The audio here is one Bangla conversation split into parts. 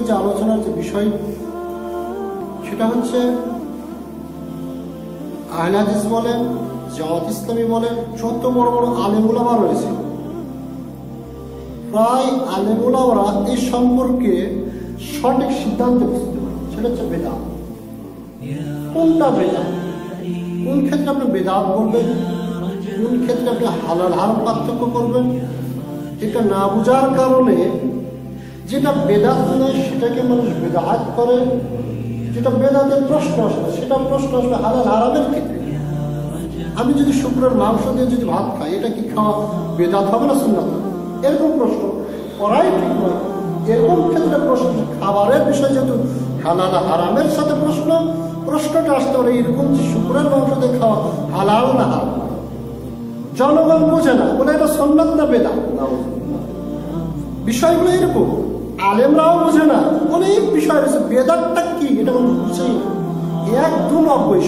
যে আলোচনার যে বিষয় সেটা হচ্ছে আহলে হাদিস বলেন, জামাত ইসলামী বলেন, যত বড় বড় আলেম উলামা রয়েছে, প্রায় আলেম উলামারা এই সম্পর্কে সঠিক সিদ্ধান্ত বুঝতে পারে। সেটা হচ্ছে বেদাত। কোনটা বেদাত, কোন ক্ষেত্রে আপনি বেদাত করবেন, কোন ক্ষেত্রে আপনি হালাল হারাম পার্থক্য করবেন, এটা না বোঝার কারণে যেটা বেদাত নয় সেটাকে মানুষ বেদাত করে। যেটা বেদাতের প্রশ্ন আসবে সেটা প্রশ্ন আসবে হালাল হারামের ক্ষেত্রে। আমি যদি শুক্রের মাংস দিয়ে যদি ভাত খাই, এটা কি খাওয়া বেদাত হবে না সুন্নাত হবে? এরকম প্রশ্ন করাই ঠিক নয়। এরকম ক্ষেত্রে প্রশ্ন খাবারের বিষয় যেহেতু হালাল হারামের সাথে প্রশ্নটা আসতে পারে এরকম যে শুক্রের মাংস দিয়ে খাওয়া হালাল না হারাম। জনগণ বোঝে না, বলে এটা সুন্নাত না বেদাত। বিষয়গুলো এরকম আলেমরাও বোঝে না। অনেক বিষয় রয়েছে, বেদাতটা কি এটা আমরা বুঝেই না, একদম অবৈষ।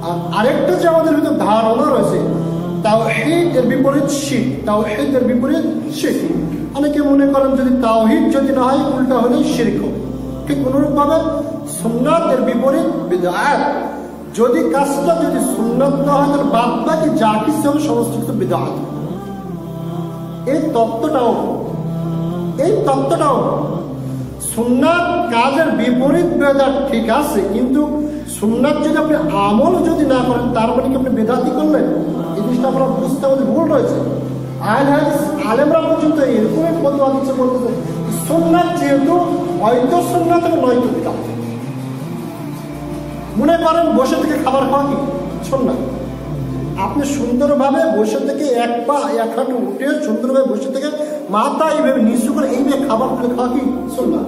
আর আরেকটা যে আমাদের ভিতরে ধারণা রয়েছে তাওহীদের বিপরীত শিরক, তাওহীদের বিপরীত শিরক। অনেকে মনে করেন যদি তাওহীদ যদি না হয় উল্টা হলে শিরক হবে। ঠিক অনুরূপভাবে সুন্নাতের বিপরীত বিদআত। যদি কাজটা যদি সুন্নাত না হয় তাহলে বাদ বাকি যা কিছু হবে সমস্ত কিছু বিদআত। এই তত্ত্বটাও সুন্নাত কাজের বিপরীত বেদাত ঠিক আছে, কিন্তু সুন্নাত যদি আপনি আমল যদি না করেন তার মানে কি আপনি বেদাতি করলেন? এই জিনিসটা আপনার বুঝতে আমাদের ভুল রয়েছে। আহলে হাদিস আলেমরা পর্যন্ত এরকমই ফতোয়া দিচ্ছে, বলতেছে সুন্নাত যেহেতু হয়তো সুন্নাত এবং নয়তো বিদআত। মনে করেন বসে থেকে খাবার খাওয়া কি সুন্নাত? আপনি সুন্দরভাবে বসে থেকে এক পা এক হাঁটু উঠে সুন্দরভাবে বসে থেকে মাথা এইভাবে নিচু করে এইভাবে খাবার খাওয়া কি সুন্নাত?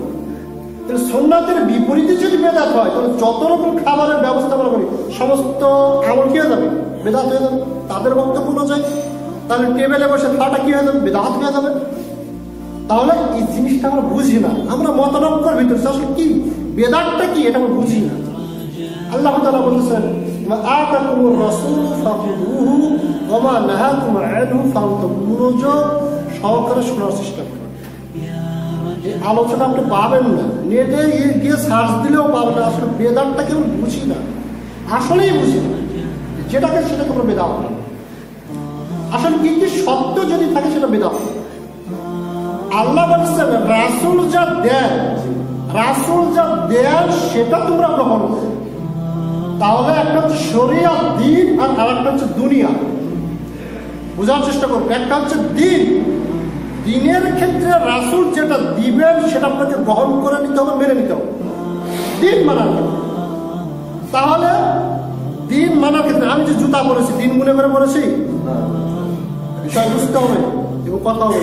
তাহলে সুন্নাতের বিপরীতে যদি বেদাত হয় তাহলে যত রকম খাবারের ব্যবস্থা আমরা করি সমস্ত আমল কি হয়ে যাবে? বেদাত হয়ে যাবে। তাদের বক্তব্য অনুযায়ী তাহলে টেবিলে বসে খাওয়াটা কি হয়ে যাবে? বেদাত হয়ে যাবে। তাহলে এই জিনিসটা আমরা বুঝি না, আমরা মতানক্যের ভিতরে আসলে কি বেদাতটা কি এটা আমরা বুঝি না। আল্লাহ তাআলা বলেছেন আতাকুমুর রাসূল ফাখুযুহু ওয়া মা নাহাকুম আনহু ফান্তাহু। মনোযোগ সহকারে শোনার চেষ্টা করুন। এই আলোচনা আপনি পাবেন না, নেটে গিয়ে সার্চ দিলেও পাবেন না। আসলে বেদাতটা কেউ বুঝি না, আসলেই বুঝি না। যেটাকে সেটাকে আমরা বেদাত। আসলে কি কি সত্য যদি থাকে সেটা বেদাত। আল্লাহ বলেছেন রাসূল যা দেন সেটা তোমরা গ্রহণ করো। তাহলে একটা হচ্ছে শরিয়ত দিন আর আরেকটা হচ্ছে দুনিয়া। বোঝার চেষ্টা করবেন। একটা হচ্ছে দিন, দিনের ক্ষেত্রে রাসূল যেটা দিবেন সেটা আপনাকে গ্রহণ করে নিতে হবে, মেনে নিতে হবে দিন মানার ক্ষেত্রে। তাহলে দিন মানার ক্ষেত্রে আমি যে জুতা পরেছি দিন মনে করে পরেছি, বিষয় বুঝতে হবে এবং কথা হবে।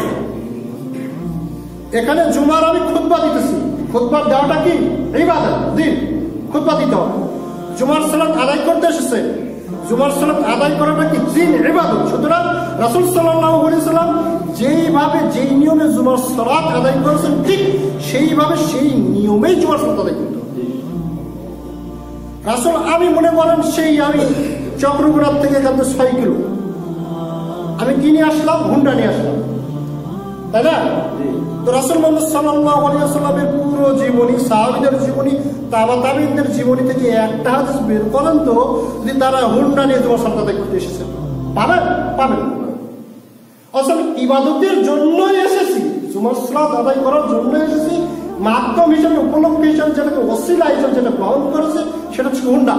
এখানে জুমার আমি খুতবা দিতেছি, খুতবা দেওয়াটা কি ইবাদত, দিন। খুতবা দিতে হবে। জুমার সালাত আদায় করতে এসেছে, জুমার সালাত আদায় করাটা কি দিন, ইবাদত। সুতরাং রাসূল সাল্লাল্লাহু আলাইহি সাল্লাম যেইভাবে যেই নিয়মে জুমার সালাত আদায় করেছেন ঠিক সেইভাবে সেই নিয়মেই জুমার সালাত আদায় করতে হবে। রাসূল আমি মনে করেন আমি চক্রগ্রাম থেকে এখান থেকে 6 কিলো আমি কিনে আসলাম, হুন্ডা নিয়ে আসলাম, তাই না? তো রাসূল মুহাম্মদ সাল্লাল্লাহু আলাইহি ওয়াসাল্লামের পুরো জীবনী, সাহাবীদের জীবনী, তাবেঈনদের জীবনী থেকে একটা হাদিস বের করেন তো যদি তারা হুন্ডা নিয়ে জুমার সালাত আদায় করতে এসেছে। পাবেন। আসলে ইবাদতের জন্যই এসেছি, জুমার সালাত আদায় করার জন্য এসেছি। মাধ্যম হিসেবে, উপলক্ষ হিসেবে যেটাকে ওসিলা হিসেবে যেটা গ্রহণ করেছে সেটা হচ্ছে হুন্ডা।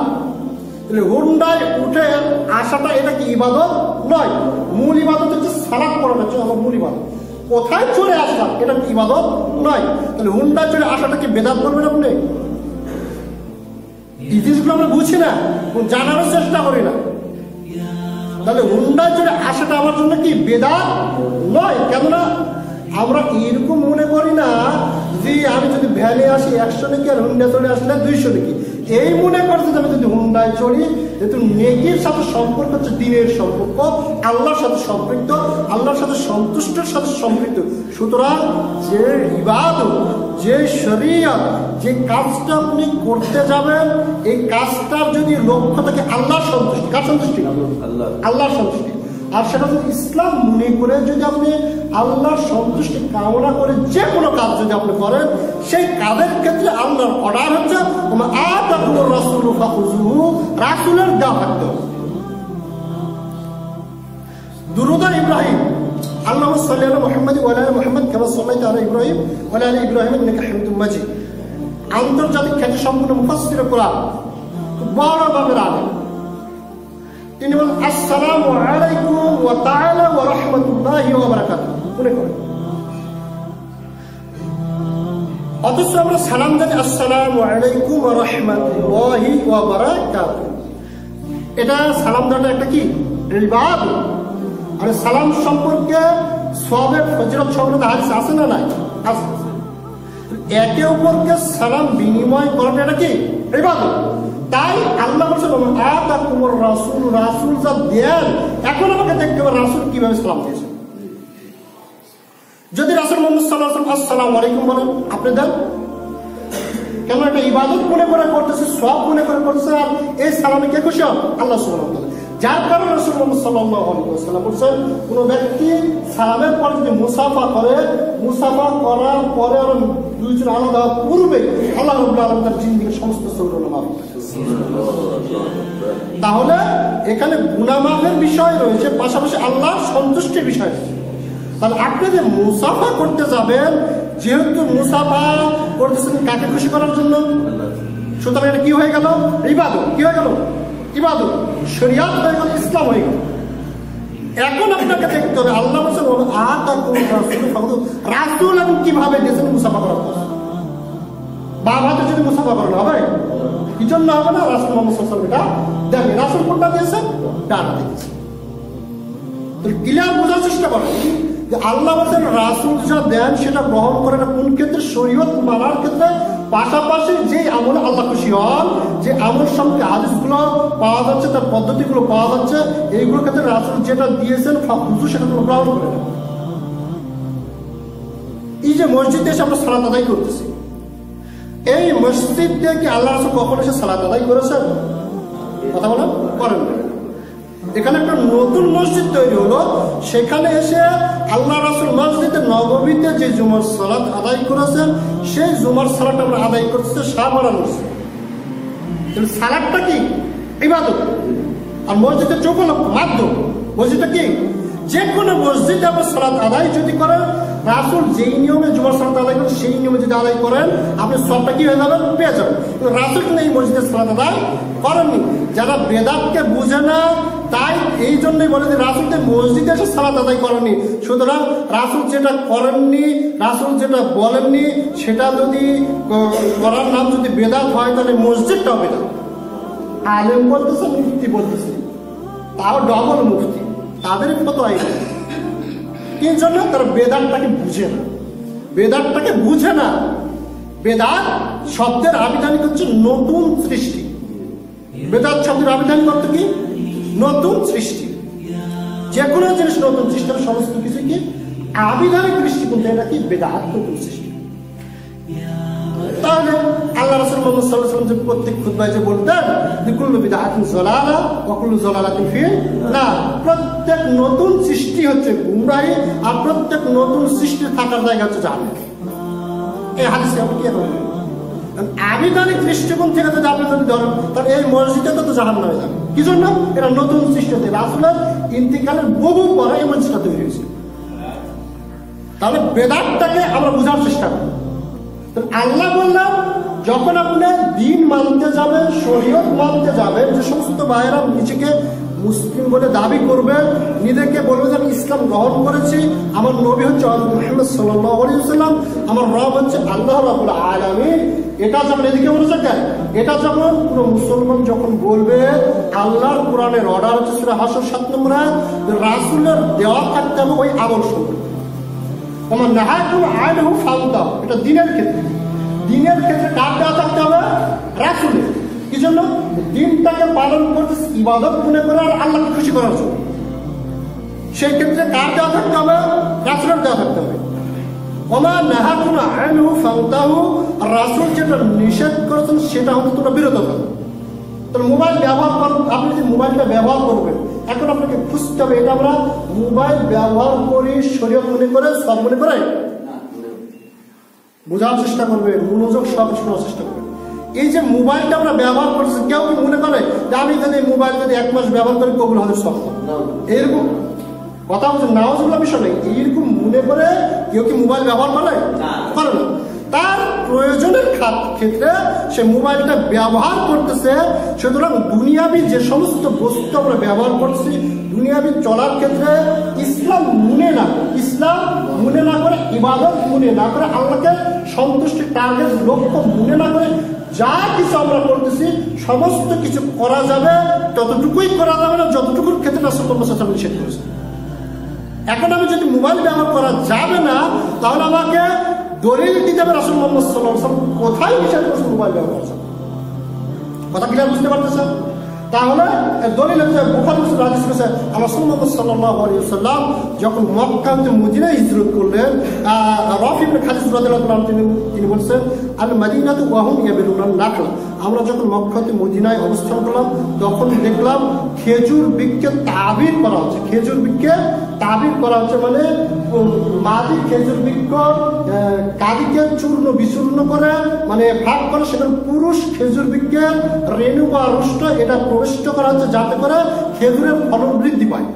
তাহলে হুন্ডায় উঠে আসাটা এটা কি ইবাদত নয়? মূল ইবাদত হচ্ছে সালাত পড়াটা হচ্ছে আমার মূল ইবাদত। কোথায় চলে আসলাম এটা ইবাদত নয়। তাহলে হুন্ডায় চলে আসাটা কি বেদাত করবেন আপনি? এই জিনিসগুলো আমরা বুঝি না, জানারও চেষ্টা করি না। তাহলে হুন্ডায় চলে আসাটা আমার জন্য কি বেদাত নয়? কেননা আমরা এরকম মনে করি না যে আমি যদি ভ্যানে আসি 100 নাকি আর হুন্ডা চলে আসলে 200 নাকি, এই মনে করছে যে আমি যদি হুন্ডায় চড়ি যেহেতু নেকির সাথে সম্পর্ক হচ্ছে দিনের সম্পর্ক, আল্লাহর সাথে সম্পৃক্ত, আল্লাহর সাথে সন্তুষ্টের সাথে সম্পৃক্ত। সুতরাং যে ইবাদত, যে শরীয়ত, যে কাজটা আপনি করতে যাবেন এই কাজটার যদি লক্ষ্য থাকে আল্লাহর সন্তুষ্টি, কার সন্তুষ্টি? আল্লাহর সন্তুষ্টি। আর সেটা হচ্ছে ইসলাম মনে করে যদি আপনি আল্লাহর সন্তুষ্টি কামনা করে যে কোনো কাজ যদি আপনি করেন, সেই কাজের ক্ষেত্রে আল্লাহর অর্ডার হচ্ছে রাসূলের দেওয়া থাকতে হবে। দুরূদ ইব্রাহিম, আল্লাহুম্মা সাল্লি আলা মুহাম্মাদ ওয়া আলা আলি মুহাম্মাদ কামা সাল্লাইতা আলা ইব্রাহিম ওয়া আলা আলি ইব্রাহিম ইন্নাকা হামিদুম মাজিদ। আন্তর্জাতিক খ্যাতি সম্পন্ন মুফাসসির কোরআন, বড় ভাবে আলেম, তিনি বলেন আসসালামু আলাইকুম ওয়া তাআলা ওয়া রাহমাতুল্লাহি ওয়া বারাকাতুহু। মনে করেন, অথচ আমরা সালাম জানি আসসালামু আলাইকুম ওয়া রাহমাতুল্লাহি ওয়া বারাকাতুহু। এটা সালাম দেওয়াটা একটা কি ইবাদত। আর সালাম সম্পর্কে সওয়াবের ফজিলত সম্পর্কে হাদিস আছে না নাই? আছে। একে অপরকে সালাম বিনিময় করাটা এটা কি ইবাদত। তাই আল্লাহ বলছেন আতাকুমুর রাসূল, রাসূল যা দেন, এখন আমাকে দেখতে হবে রাসূল কিভাবে সালাম দিয়েছেন। যদি রাসূল মুহাম্মদ সাল্লাল্লাহু আলাইহি ওয়াসাল্লাম আসসালামু আলাইকুম বলেন, আপনি দেন কেন? এটা ইবাদত মনে করে করতেছে, সওয়াব মনে করে করতেছে। আর এই সালামে কে খুশি হন? আল্লাহ সুবহানাহু ওয়া তাআলা। যার কারণে রাসূল মুহাম্মদ সাল্লাল্লাহু আলাইহি ওয়াসাল্লাম বলেন, কোন ব্যক্তি সালামের পরে যদি মুসাফা করে, মুসাফা করার পরে আর দুইজন আলাদা পূর্বে আল্লাহ রাব্বুল আলামিন তার জিন্দেগীর সমস্ত ছোটগুলো মাফ করেন। তাহলে এখানে গুনাহ মাফের বিষয় রয়েছে, পাশাপাশি আল্লাহর সন্তুষ্টির বিষয় রয়েছে। তাহলে আপনি যে মুসাফা করতে যাবেন, যেহেতু মুসাফা করতেছেন কাকে খুশি করার জন্য, সুতরাং এটা কি হয়ে গেল? ইবাদত। কি হয়ে গেল? ইবাদত। শরিয়াত হয়ে গেল, ইসলাম হয়ে গেল। এখন আপনাকে দেখতে হবে আল্লাহ বলেছেন রাসূল এবং কিভাবে দিয়েছেন মুসাফা করার কথা। বাম হাতে যদি মুসাফা করেন হবে, কি জন্য হবে না? রাসূল মুহাম্মদ সাল্লাল্লাহু আলাইহি ওয়াসাল্লাম এটা দেখেন, রাসূল কোনটা দিয়েছেন? ডান হাতে দিয়েছেন। তো ক্লিয়ার বোঝার চেষ্টা করেন যে আল্লাহ বলেন রাসূল যা দেন সেটা গ্রহণ করে। না কোন ক্ষেত্রে? শরীয়ত মানার ক্ষেত্রে। পাশাপাশি যে আমলে আল্লাহ খুশি হন, যে আমল সম্পর্কে হাদিসগুলো পাওয়া যাচ্ছে, তার পদ্ধতিগুলো পাওয়া যাচ্ছে, এইগুলোর ক্ষেত্রে রাসূল যেটা দিয়েছেন ফাকুযু সেটা তোমরা গ্রহণ করে না। এই যে মসজিদে এসে আমরা সালাত আদায় করতেছি, এই মসজিদ দিয়ে কি আল্লাহ রাসূল কখনো এসে সালাত আদায় করেছেন? কথা বলেন, করেন না। এখানে একটা নতুন মসজিদ তৈরি হলো, সেখানে এসে আল্লাহ রাসূল মসজিদে নববীতে যে জুমার সালাত আদায় করেছেন, সেই জুমার সালাত আমরা আদায় করতেছি শাহবারা মসজিদ। সালাতটা কি? ইবাদত। আর মসজিদের চোখ হলো মাধ্যম। মসজিদটা কি? যে কোনো মসজিদে আমরা সালাত আদায় যদি করেন, রাসূল যেই নিয়মে জুমার সালাত আদায় করেন সেই নিয়মে যদি আদায় করেন, আপনি সবটা কি হয়ে যাবেন? পেয়ে যাবেন। কিন্তু রাসূল কিন্তু এই মসজিদে সালাত আদায় করেননি। যারা বেদাতকে বুঝে না, তাই এই জন্যই বলে যে রাসূল তো মসজিদে এসে সালাত আদায় করেননি। সুতরাং রাসূল যেটা করেননি, রাসূল যেটা বলেননি, সেটা যদি করার নাম যদি বেদাত হয়, তাহলে মসজিদটাও বেদাত। আলেম বলতেছে, মুফতি বলতেছে, তাও ডবল মুফতি। তাদের ফতোয়াই কি জন্য? তারা বেদাতটাকে বুঝে না। বেদাতটাকে বুঝে না। বেদাত শব্দের আবিধানিক হচ্ছে নতুন সৃষ্টি। বেদাত শব্দের আবিধানিক অর্থ কি? নতুন সৃষ্টি। যে কোনো জিনিস নতুন সৃষ্টি, সমস্ত কিছু কি আবিধানিক দৃষ্টিকোণ থেকে নাকি বেদাত নতুন সৃষ্টি। তাহলে আল্লাহ রাসূল মুহাম্মদ সাল্লাল্লাহু আলাইহি ওয়াসাল্লাম যে প্রত্যেক খুতবায় যে বলতেন যে কুল্লু বিদআতিন যালালা ওয়া কুল্লু যালালাতিন ফিন নার, প্রত্যেক নতুন সৃষ্টি হচ্ছে গুমরাহি, আর প্রত্যেক নতুন সৃষ্টি থাকার জায়গা হচ্ছে জাহান্নাম। এই হাদিসে আপনি কি বলেন? আবিধানিক দৃষ্টিকোণ থেকে যদি আপনি যদি ধরেন, তাহলে এই মসজিদে তো জাহান্নামে যাবে। কি জন্য? এটা নতুন সৃষ্টি হচ্ছে। রাসূলের ইন্তিকালের বহু পরে এই মসজিদটা তৈরি হয়েছে। তাহলে বেদাতটাকে আমরা বোঝার চেষ্টা করি। আল্লাহ বললাম, যখন আপনি দিন মানতে যাবেন, শরীয়ত মানতে যাবেন, যে সমস্ত ভাইয়েরা নিজেকে মুসলিম বলে দাবি করবেন, নিজেকে বলবে যে আমি ইসলাম গ্রহণ করেছি, আমার নবী হচ্ছে হযরত মুহাম্মদ সাল্লাল্লাহু আলাইহি ওয়াসাল্লাম, আমার রব হচ্ছে আল্লাহ রাব্বুল আলামিন, এটা যখন এদিকে বলেছে কেন? এটা যখন পুরো মুসলমান যখন বলবে, আল্লাহর কোরআনের অর্ডার হচ্ছে সূরা হাসর 7 নম্বর আয়াত, রাসূলের দেওয়া থাকতে হবে ওই আমল সম্পর্কে। আমার নাহাকুম আনহু ফান্তাহু, এটা দিনের ক্ষেত্রে। দিনের ক্ষেত্রে কার দেওয়া থাকতে হবে? রাসূলের। কি জন্য? দিনটাকে পালন করতে ইবাদত মনে করে আর আল্লাহকে খুশি করার জন্য। সেই ক্ষেত্রে কার দেওয়া থাকতে হবে? রাসূলের দেওয়া থাকতে হবে। ওমা নাহাকুম আনহু ফান্তাহু, রাসূল যেটা নিষেধ করেছেন সেটা হতে তোমরা বিরত থাকো। তাহলে মোবাইল ব্যবহার করেন, আপনি যে মোবাইলটা ব্যবহার করবেন এখন আপনাকে খুঁজতে হবে এটা আমরা মোবাইল ব্যবহার করি শরীয়ত মনে করে সব মনে করে বোঝার চেষ্টা করবে, মনোযোগ সব শোনার চেষ্টা করবে। এই যে মোবাইলটা আমরা ব্যবহার করছি কেউ কি মনে করে যে আমি যদি মোবাইল যদি 1 মাস ব্যবহার করি কবুল হবে সব, এরকম কথা বলছে নাওজুবিল্লাহ বিষয় নেই। এইরকম মনে করে কেউ কি মোবাইল ব্যবহার করে না। তার প্রয়োজনের ক্ষেত্রে সে মোবাইলটা ব্যবহার করতেছে। সুতরাং দুনিয়াবি যে সমস্ত বস্তু আমরা ব্যবহার করছি দুনিয়াবি চলার ক্ষেত্রে ইসলাম মনে না করে ইবাদত মনে না করে আল্লাহকে সন্তুষ্টি টার্গেট লক্ষ্য মনে না করে যা কিছু আমরা করতেছি সমস্ত কিছু করা যাবে, ততটুকুই করা যাবে না যতটুকুর ক্ষেত্রে রাসূলুল্লাহ সাল্লাল্লাহু আলাইহি ওয়াসাল্লাম নিষেধ করেছেন। এখন আমি যদি মোবাইল ব্যবহার করা যাবে না তাহলে আমাকে দলিল দিতে হবে রাসূলুল্লাহ সাল্লাল্লাহু আলাইহি ওয়াসাল্লাম কোথায় নিষেধ করেছেন মোবাইল ব্যবহার করা। কথা ক্লিয়ার বুঝতে পারতেছেন? তাহলে দলিল হচ্ছে বুখারী মুসলিম হাদিস আছে রাসূলুল্লাহ সাল্লাল্লাহু আলাইহি ওয়াসাল্লাম যখন মক্কা থেকে মদিনায় হিজরত করলেন, রাফি ইবনে খাদিজ রাদিয়াল্লাহু আনহু তিনি বলেন আল মাদিনাতু ওয়া হুম ইয়াবিলুনান নাখল। আমরা যখন মক্কা থেকে মদিনায় অবস্থান করলাম তখন দেখলাম খেজুর বৃক্ষে তাবির করা হচ্ছে। খেজুর বৃক্ষে তাবির করা হচ্ছে মানে মাদি খেজুর বৃক্ষ কাদিকে চূর্ণ বিচূর্ণ করে মানে ভাগ করে সেখানে পুরুষ খেজুর বৃক্ষের রেণু বা রুষ্ট এটা প্রবিষ্ট করা হচ্ছে যাতে করে খেজুরের ফলন বৃদ্ধি পায়।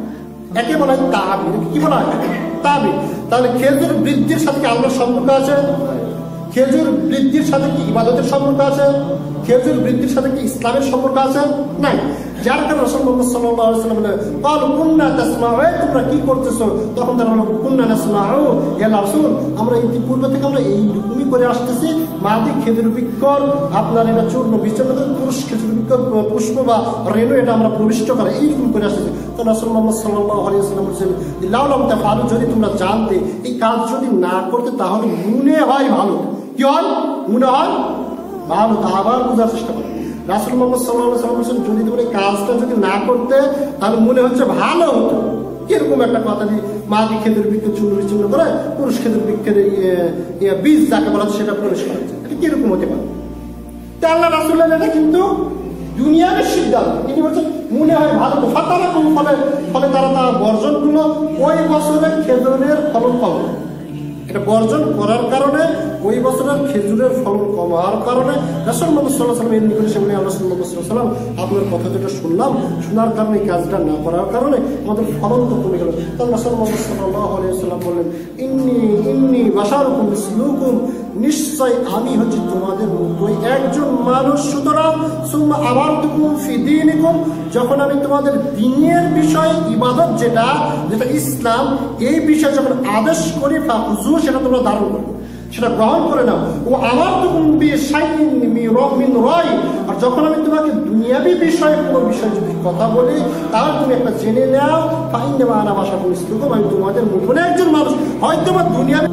একে বলা হয় তাবির। কি বলা হয়? তাবির। তাহলে খেজুর বৃদ্ধির সাথে কি আল্লাহর সম্পর্ক আছে? খেজুর বৃদ্ধির সাথে কি ইবাদতের সম্পর্ক আছে? খেজুর বৃদ্ধির সাথে কি ইসলামের সম্পর্ক আছে? নাই। যার কারণে রাসূলুল্লাহ সাল্লাল্লাহু আলাইহি ওয়াসাল্লাম বলেন ক্বালু কুন্না তাসমাউ, তোমরা কি করতেছো? তখন তারা বলল কুন্না নাসমাউ ইয়া রাসূল, আমরা ইতিপূর্বে থেকে আমরা এইরকমই করে আসতেছি। মাদি খেজুর বৃক্ষ আপনার এটা চূর্ণ বিচূর্ণ করে পুরুষ খেজুর বৃক্ষ পুষ্প বা রেণু এটা আমরা প্রবিষ্ট করে এইরকম করে আসতেছি। তো রাসূলুল্লাহ সাল্লাল্লাহু আলাইহি ওয়াসাল্লাম বলেছেন লাউ লাম তাফআলু, যদি তোমরা জানতে এই কাজ যদি না করতে তাহলে মনে হয় ভালো। কি হয়? মনে হয় ভালো। তা আবার বোঝার চেষ্টা করে রাসূলুল্লাহ সাল্লাল্লাহু আলাইহি ওয়াসাল্লাম বলেছেন যদি তোমরা এই কাজটা যদি না করতে তাহলে মনে হচ্ছে ভালো হতো। এরকম একটা কথা দিয়ে মাদি খেজুর বৃক্ষ চূর্ণ বিচূর্ণ করে পুরুষ খেজুর বৃক্ষের বীজ যাকে বলা হচ্ছে সেটা প্রবেশ করা হচ্ছে। এটা কিরকম হতে পারে? তা আল্লাহ রাসূলের এটা কিন্তু দুনিয়ার সিদ্ধান্ত। তিনি বলছেন মনে হয় ভালো তো ফাতারা কোন ফলে তারা তার বর্জনগুলো ওই বছরের খেজুরের ফলন পাবে। এটা বর্জন করার কারণে ওই বছরের খেজুরের ফলন কমার কারণে রাসূলুল্লাহ সাল্লাল্লাহু আলাইহি ওয়াসাল্লাম এমনি করে সে বলে রাসূলুল্লাহ সাল্লাল্লাহু আলাইহি ওয়াসাল্লাম আপনার কথা যেটা শুনলাম শোনার কারণে এই কাজটা না করার কারণে আমাদের ফলন তো কমে গেল। তখন রাসূলুল্লাহ সাল্লাল্লাহু আলাইহি ওয়াসাল্লাম বললেন ইন্নী বাশারুকুম মিসলুকুম, নিশ্চয় আমি হচ্ছি তোমাদের মতোই একজন মানুষ। সুতরাং সুম্মা আমারতুকুম ফি দীনিকুম, যখন আমি তোমাদের দ্বীনের বিষয় ইবাদত যেটা ইসলাম এই বিষয়ে যখন আদেশ করি ফাখুযু, সেটা তোমরা ধারণ করো, সেটা গ্রহণ করে নাও। ও আমার তো মিন রাই, আর যখন আমি তোমাকে দুনিয়াবি বিষয়ে কোনো বিষয় যদি কথা বলি তাহলে তুমি একটা জেনে নাও ফাইন্নামা আনা বাশারুন মিসলুকুম, আমি তোমাদের মতন একজন মানুষ। হয়তো আমার দুনিয়াবি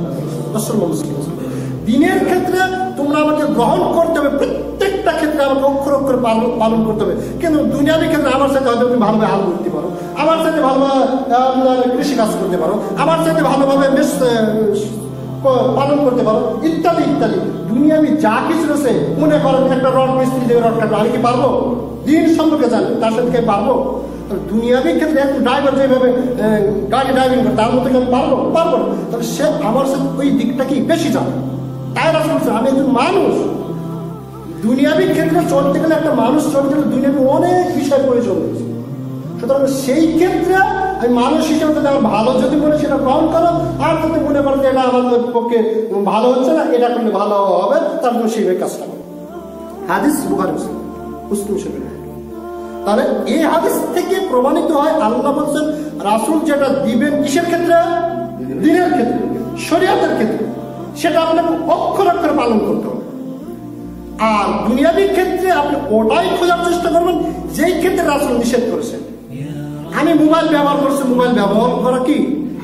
দিনের ক্ষেত্রে তোমরা আমাকে গ্রহণ করতে হবে, প্রত্যেকটা ক্ষেত্রে আমাকে অক্ষর অক্ষরে পালন করতে হবে। কিন্তু দুনিয়াবি ক্ষেত্রে আমার সাথে হয়তো তুমি ভালোভাবে হাল করতে পারো, আমার সাথে ভালোভাবে কৃষি কাজ করতে পারো, আমার সাথে ভালোভাবে পালন করতে পারো ইত্যাদি ইত্যাদি। দুনিয়াবি যা কিছু রয়েছে মনে করেন একটা রড মিস্ত্রি দেবে, রড কাটবে, আমি কি পারবো? দিন সম্পর্কে জানি তার সাথে কি পারবো? দুনিয়াবি ক্ষেত্রে এখন ড্রাইভার যেভাবে গাড়ি ড্রাইভিং করে তার মধ্যে আমি পারবো না। তবে সে আমার সাথে ওই দিকটা কি বেশি জানে। তাই রাসূল আমি একজন মানুষ। দুনিয়াবি ক্ষেত্রে চলতে গেলে একটা মানুষ চলতে গেলে দুনিয়াবি অনেক বিষয় প্রয়োজন রয়েছে। সুতরাং সেই ক্ষেত্রে আমি মানুষ হিসেবে যদি আমার ভালো যদি বলে সেটা গ্রহণ করো, আর যদি মনে করো যে এটা আমাদের পক্ষে ভালো হচ্ছে না, এটা করলে ভালো হবে, তার জন্য সেইভাবে কাজটা করো। হাদিস বুখারী মুসলিম শরীফ। তাহলে এই হাদিস থেকে প্রমাণিত হয় আল্লাহ বলছেন রাসূল যেটা দিবেন কিসের ক্ষেত্রে? দ্বীনের ক্ষেত্রে, শরীয়তের ক্ষেত্রে, সেটা আপনাকে অক্ষর অক্ষরে পালন করতে হবে। আর দুনিয়াবি ক্ষেত্রে আপনি ওটাই খোঁজার চেষ্টা করবেন যেই ক্ষেত্রে রাসূল নিষেধ করেছেন। আমি মোবাইল ব্যবহার করছি, মোবাইল ব্যবহার করা কি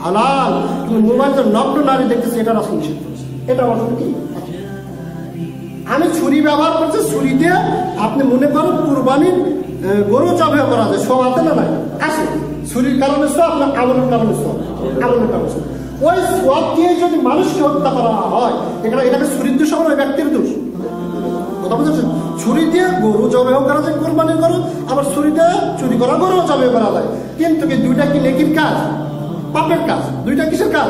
হালাল, কিন্তু মোবাইলটা নগ্ন নারী দেখতেছি এটা রাসূল নিষেধ করেছে। এটা আমার কি? আমি ছুরি ব্যবহার করছি, ছুরি দিয়ে আপনি মনে করেন কুরবানির গরু জবাই করা যায়, সব হাতে না নাই আসে, ছুরির কারণে সব, আপনার আমলের কারণে সব, আমলের কারণে সব। ওই সব দিয়ে যদি মানুষকে হত্যা করা হয় এটাকে ছুরির দোষ হবে না ব্যক্তির দোষ? কথা বুঝেছেন? ছুরি দিয়ে গরু জবাই করা যায়, কোরবানি করো, আবার ছুরি দিয়ে চুরি করা গরু জবাই করা যায়। কিন্তু কি দুইটা কি নেকির কাজ? পাপের কাজ। দুইটা কিসের কাজ?